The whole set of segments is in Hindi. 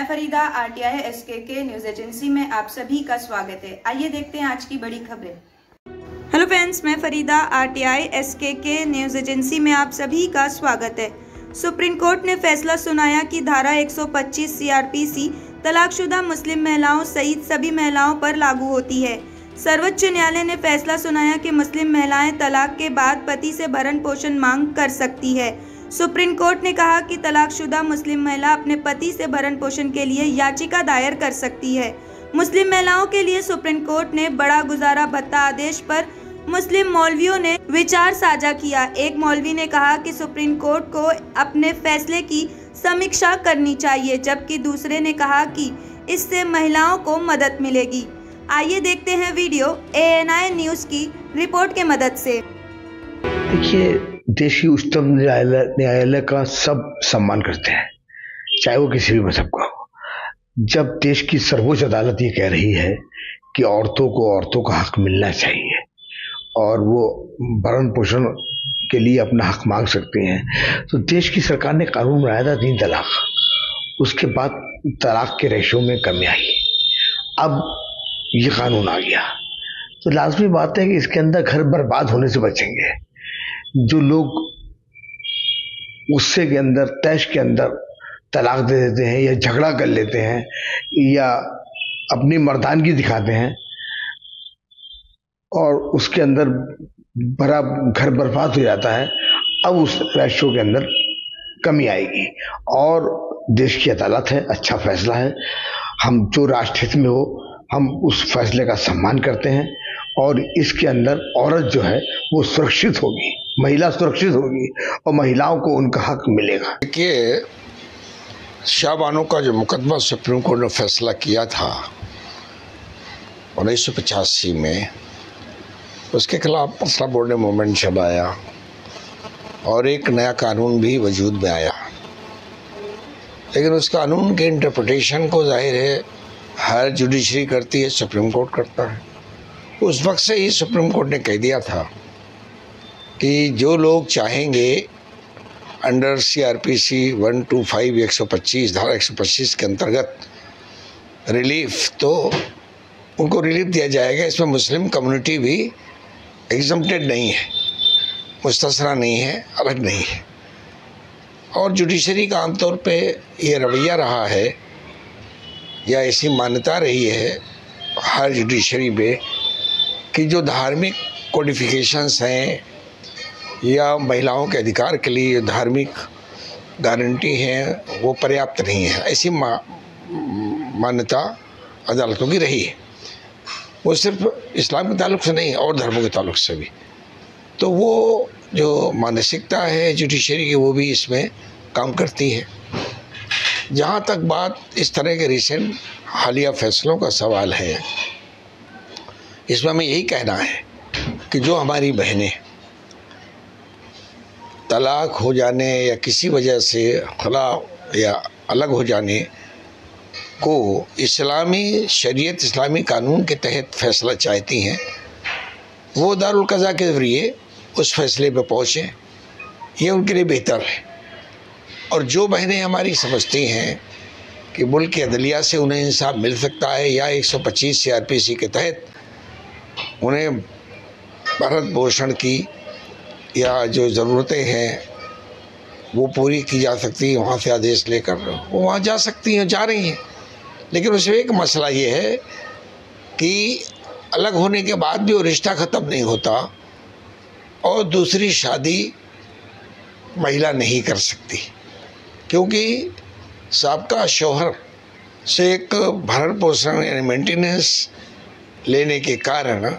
मैं Farida RTI SKK news agency में आप सभी का स्वागत है। आइए देखते हैं आज की बड़ी खबरें। हेलो फ्रेंड्स, मैं Farida RTI SKK news agency में आप सभी का स्वागत है। सुप्रीम कोर्ट ने फैसला सुनाया कि धारा 125 सीआरपीसी तलाकशुदा मुस्लिम महिलाओं सहित सभी महिलाओं पर लागू होती है। सर्वोच्च न्यायालय ने फैसला सुनाया कि मुस्लिम महिलाएं तलाक के बाद पति से भरण पोषण मांग कर सकती है। सुप्रीम कोर्ट ने कहा कि तलाकशुदा मुस्लिम महिला अपने पति से भरण पोषण के लिए याचिका दायर कर सकती है। मुस्लिम महिलाओं के लिए सुप्रीम कोर्ट ने बड़ा गुजारा भत्ता आदेश पर मुस्लिम मौलवियों ने विचार साझा किया। एक मौलवी ने कहा कि सुप्रीम कोर्ट को अपने फैसले की समीक्षा करनी चाहिए, जबकि दूसरे ने कहा कि इससे महिलाओं को मदद मिलेगी। आइए देखते हैं वीडियो ANI न्यूज़ की रिपोर्ट के मदद से। देखिए, देश की उच्चतम न्यायालय का सब सम्मान करते हैं, चाहे वो किसी भी मजहब का हो। जब देश की सर्वोच्च अदालत ये कह रही है कि औरतों का हक मिलना चाहिए और वो भरण पोषण के लिए अपना हक मांग सकती हैं, तो देश की सरकार ने कानून बनाया था 3 तलाक। उसके बाद तलाक के रेशो में कमी आई, अब ये कानून आ गया, तो लाजमी बात है कि इसके अंदर घर बर्बाद होने से बचेंगे। जो लोग गुस्से के अंदर, तैश के अंदर तलाक दे देते हैं या झगड़ा कर लेते हैं या अपनी मर्दानगी दिखाते हैं और उसके अंदर बड़ा घर बर्बाद हो जाता है, अब उस रेशो के अंदर कमी आएगी। और देश की अदालत है, अच्छा फैसला है। हम जो राष्ट्रहित में हो, हम उस फैसले का सम्मान करते हैं और इसके अंदर औरत जो है वो सुरक्षित होगी, महिला सुरक्षित होगी और महिलाओं को उनका हक मिलेगा। देखिए, शाहबानो का जो मुकदमा सुप्रीम कोर्ट ने फैसला किया था 1985 में, उसके खिलाफ मसला बोर्ड ने मूवमेंट चलाया और एक नया कानून भी वजूद में आया। लेकिन उस कानून के इंटरप्रिटेशन को जाहिर है हर जुडिशरी करती है, सुप्रीम कोर्ट करता है। उस वक्त से ही सुप्रीम कोर्ट ने कह दिया था कि जो लोग चाहेंगे अंडर CRPC 125 125 धारा 125 के अंतर्गत रिलीफ, तो उनको रिलीफ दिया जाएगा। इसमें मुस्लिम कम्युनिटी भी एग्जम्प्टेड नहीं है, मुस्तस्ना नहीं है, अलग नहीं है। और जुडिशरी का आमतौर पे ये रवैया रहा है या ऐसी मान्यता रही है हर जुडिशरी में कि जो धार्मिक कोडिफिकेशंस हैं या महिलाओं के अधिकार के लिए धार्मिक गारंटी हैं वो पर्याप्त नहीं है। ऐसी मान्यता अदालतों की रही है। वो सिर्फ इस्लाम के ताल्लुक से नहीं, और धर्मों के ताल्लुक से भी। तो वो जो मानसिकता है जुडिशरी की, वो भी इसमें काम करती है। जहाँ तक बात इस तरह के रिसेंट हालिया फैसलों का सवाल है, इसमें हमें यही कहना है कि जो हमारी बहनें तलाक हो जाने या किसी वजह से खला या अलग हो जाने को इस्लामी शरीयत, इस्लामी कानून के तहत फैसला चाहती हैं, वो दारुल क़ज़ा के ज़रिए उस फैसले पे पहुँचें, ये उनके लिए बेहतर है। और जो बहनें हमारी समझती हैं कि मुल्क की अदलिया से उन्हें इंसाफ मिल सकता है या 125 CRPC के तहत उन्हें भरण पोषण की या जो ज़रूरतें हैं वो पूरी की जा सकती है, वहाँ से आदेश लेकर वो वहाँ जा सकती हैं, जा रही हैं। लेकिन उसमें एक मसला ये है कि अलग होने के बाद भी वो रिश्ता ख़त्म नहीं होता और दूसरी शादी महिला नहीं कर सकती, क्योंकि साबका शौहर से एक भरण पोषण यानी मेंटेनेंस लेने के कारण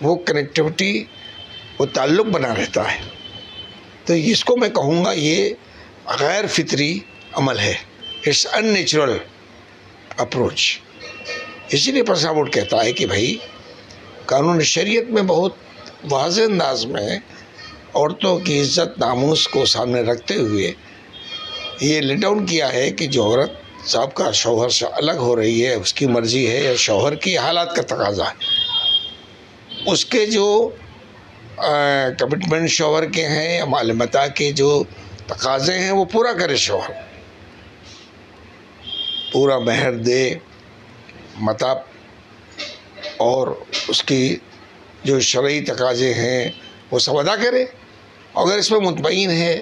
वो कनेक्टिविटी, वो ताल्लुक़ बना रहता है। तो इसको मैं कहूँगा ये गैर फितरी अमल है, इट्स अननेचुरल अप्रोच। इसीलिए फैसला बोर्ड कहता है कि भाई कानून शरीयत में बहुत वाज़ेह अंदाज में औरतों की इज़्ज़त नामूस को सामने रखते हुए ये लेट डाउन किया है कि जो औरत साहब शौहर से अलग हो रही है, उसकी मर्ज़ी है या शौहर की हालात का तकाजा है, उसके जो कमिटमेंट शौहर के हैं या मालूमाता के जो तकाज़े हैं वो पूरा करे शौहर। पूरा महर दे, मता और उसकी जो शरई तकाजे हैं वो सब अदा करे। अगर इसमें मुतमईन है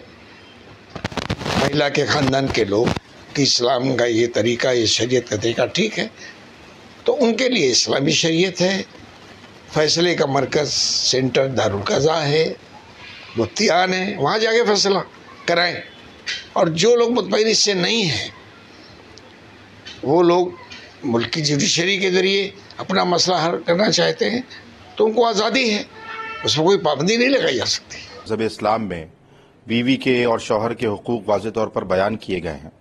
महिला के ख़ानदान के लोग कि इस्लाम का ये तरीका, ये शरीयत का तरीका ठीक है, तो उनके लिए इस्लामी शरीयत है। फैसले का मरकज़ सेंटर दारुल क़ज़ा है, मुफ्तियान है, वहाँ जाके फैसला कराएं। और जो लोग मुतमईन इससे नहीं हैं वो लोग मुल्क की जुडिशरी के ज़रिए अपना मसला हल करना चाहते हैं तो उनको आज़ादी है, उसमें कोई पाबंदी नहीं लगाई जा सकती। मज़हब इस्लाम में बीवी के और शौहर के हुकूक वाज़े तौर पर बयान किए गए हैं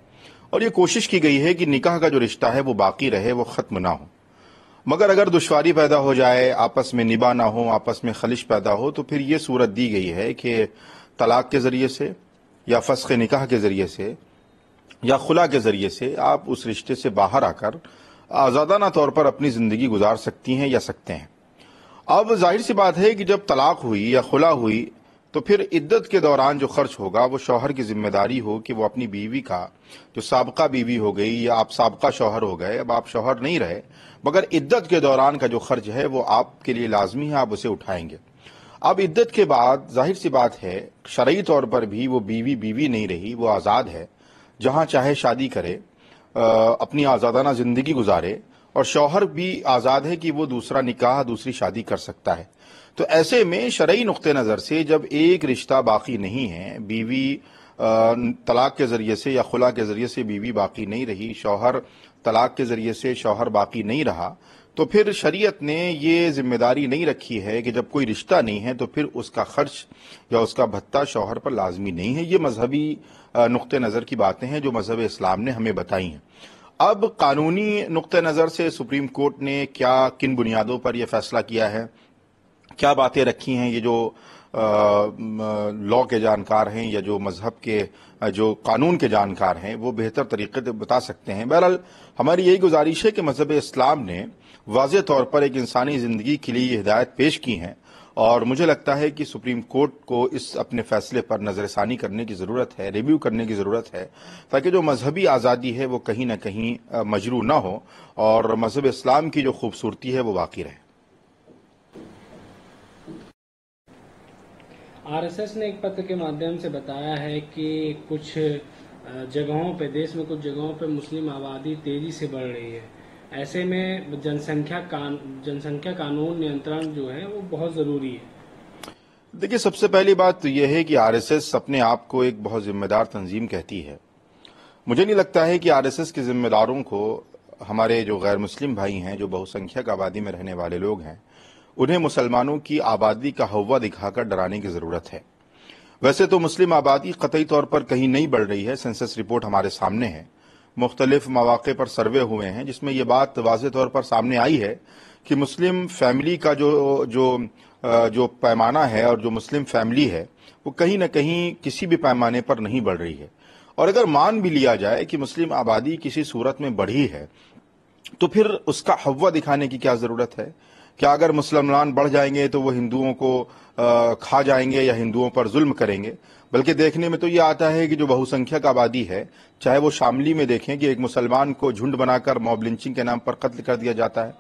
और ये कोशिश की गई है कि निकाह का जो रिश्ता है वो बाकी रहे, वो ख़त्म ना हो। मगर अगर दुश्वारी पैदा हो जाए, आपस में निभा ना हो, आपस में खलिश पैदा हो, तो फिर ये सूरत दी गई है कि तलाक के ज़रिए से या फ़स्ख़ निकाह के ज़रिए से या खुला के ज़रिए से आप उस रिश्ते से बाहर आकर आज़ादाना तौर पर अपनी ज़िंदगी गुजार सकती हैं या सकते हैं। अब जाहिर सी बात है कि जब तलाक हुई या खुला हुई तो फिर इद्दत के दौरान जो खर्च होगा वो शौहर की जिम्मेदारी हो कि वो अपनी बीवी का, जो साबका बीवी हो गई या आप साबका शौहर हो गए, अब आप शौहर नहीं रहे, मगर इद्दत के दौरान का जो खर्च है वो आपके लिए लाजमी है, आप उसे उठाएंगे। अब इद्दत के बाद जाहिर सी बात है शरई तौर पर भी वो बीवी बीवी नहीं रही, वो आज़ाद है, जहाँ चाहे शादी करे, अपनी आज़ादाना ज़िंदगी गुजारे, और शौहर भी आज़ाद है कि वो दूसरा निकाह, दूसरी शादी कर सकता है। तो ऐसे में शरई नुक्ते नज़र से जब एक रिश्ता बाकी नहीं है, बीवी तलाक के ज़रिए से या खुला के ज़रिए से बीवी बाकी नहीं रही, शौहर तलाक के ज़रिए से शौहर बाकी नहीं रहा, तो फिर शरीयत ने ये जिम्मेदारी नहीं रखी है कि जब कोई रिश्ता नहीं है तो फिर उसका खर्च या उसका भत्ता शौहर पर लाजमी नहीं है। ये मजहबी नुक्ते नज़र की बातें हैं जो मजहब इस्लाम ने हमें बताई हैं। अब कानूनी नुक्ते नज़र से सुप्रीम कोर्ट ने क्या, किन बुनियादों पर यह फैसला किया है, क्या बातें रखी हैं, ये जो लॉ के जानकार हैं या जो मजहब के, जो कानून के जानकार हैं, वो बेहतर तरीके से बता सकते हैं। बहरहाल हमारी यही गुजारिश है कि मजहब इस्लाम ने वाज़े तौर पर एक इंसानी ज़िंदगी के लिए ये हिदायत पेश की हैं और मुझे लगता है कि सुप्रीम कोर्ट को इस अपने फैसले पर नज़रसानी करने की ज़रूरत है, रिव्यू करने की ज़रूरत है, ताकि जो मजहबी आज़ादी है वो कहीं ना कहीं मजरू ना हो और मजहब इस्लाम की जो खूबसूरती है वो बाकी रहे। आरएसएस ने एक पत्र के माध्यम से बताया है कि कुछ जगहों पे, देश में कुछ जगहों पे मुस्लिम आबादी तेजी से बढ़ रही है। ऐसे में जनसंख्या कानून नियंत्रण जो है वो बहुत ज़रूरी है। देखिए, सबसे पहली बात तो यह है कि आरएसएस अपने आप को एक बहुत जिम्मेदार तंजीम कहती है। मुझे नहीं लगता है कि आरएसएस के जिम्मेदारों को हमारे जो गैर मुस्लिम भाई हैं, जो बहुसंख्यक आबादी में रहने वाले लोग हैं, उन्हें मुसलमानों की आबादी का हव्वा दिखाकर डराने की ज़रूरत है। वैसे तो मुस्लिम आबादी कतई तौर पर कहीं नहीं बढ़ रही है, सेंसस रिपोर्ट हमारे सामने है, मुख्तलिफ मौक़े पर सर्वे हुए हैं जिसमें यह बात वाज़े तौर पर सामने आई है कि मुस्लिम फैमिली का जो पैमाना है और जो मुस्लिम फैमिली है वो कहीं ना कहीं किसी भी पैमाने पर नहीं बढ़ रही है। और अगर मान भी लिया जाए कि मुस्लिम आबादी किसी सूरत में बढ़ी है तो फिर उसका हव्वा दिखाने की क्या ज़रूरत है? क्या अगर मुसलमान बढ़ जाएंगे तो वो हिंदुओं को खा जाएंगे या हिंदुओं पर जुल्म करेंगे? बल्कि देखने में तो ये आता है कि जो बहुसंख्यक आबादी है, चाहे वो शामली में देखें कि एक मुसलमान को झुंड बनाकर मॉब लिंचिंग के नाम पर कत्ल कर दिया जाता है,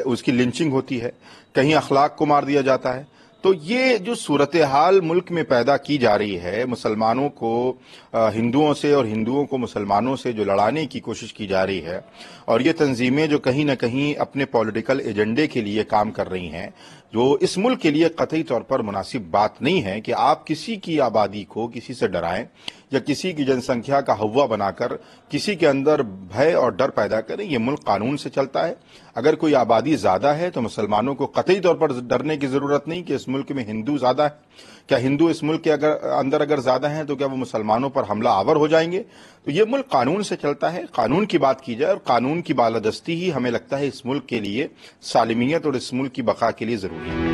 उसकी लिंचिंग होती है, कहीं अखलाक को मार दिया जाता है। तो ये जो सूरत हाल मुल्क में पैदा की जा रही है, मुसलमानों को हिंदुओं से और हिंदुओं को मुसलमानों से जो लड़ाने की कोशिश की जा रही है, और ये तंजीमें जो कहीं ना कहीं अपने पॉलिटिकल एजेंडे के लिए काम कर रही हैं, जो इस मुल्क के लिए कतई तौर पर मुनासिब बात नहीं है कि आप किसी की आबादी को किसी से डराएं या किसी की जनसंख्या का हव्वा बनाकर किसी के अंदर भय और डर पैदा करें। ये मुल्क कानून से चलता है। अगर कोई आबादी ज़्यादा है तो मुसलमानों को कतई तौर पर डरने की ज़रूरत नहीं कि इस मुल्क में हिंदू ज़्यादा है। क्या हिंदू इस मुल्क के अंदर अगर ज़्यादा हैं तो क्या वो मुसलमानों पर हमला आवर हो जाएंगे? तो ये मुल्क कानून से चलता है। कानून की बात की जाए और कानून की बालादस्ती ही हमें लगता है इस मुल्क के लिए सालिमियत और इस मुल्क की बका के लिए ज़रूरी है।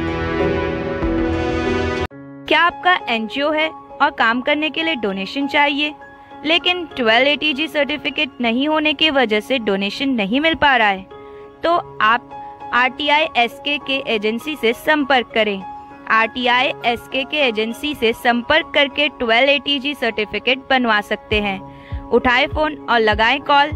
क्या आपका एनजीओ है और काम करने के लिए डोनेशन चाहिए, लेकिन 12 ATG सर्टिफिकेट नहीं होने की वजह से डोनेशन नहीं मिल पा रहा है? तो आप RTI SKK एजेंसी से संपर्क करें। RTI SKK एजेंसी से संपर्क करके 12 ATG सर्टिफिकेट बनवा सकते हैं। उठाएं फ़ोन और लगाएं कॉल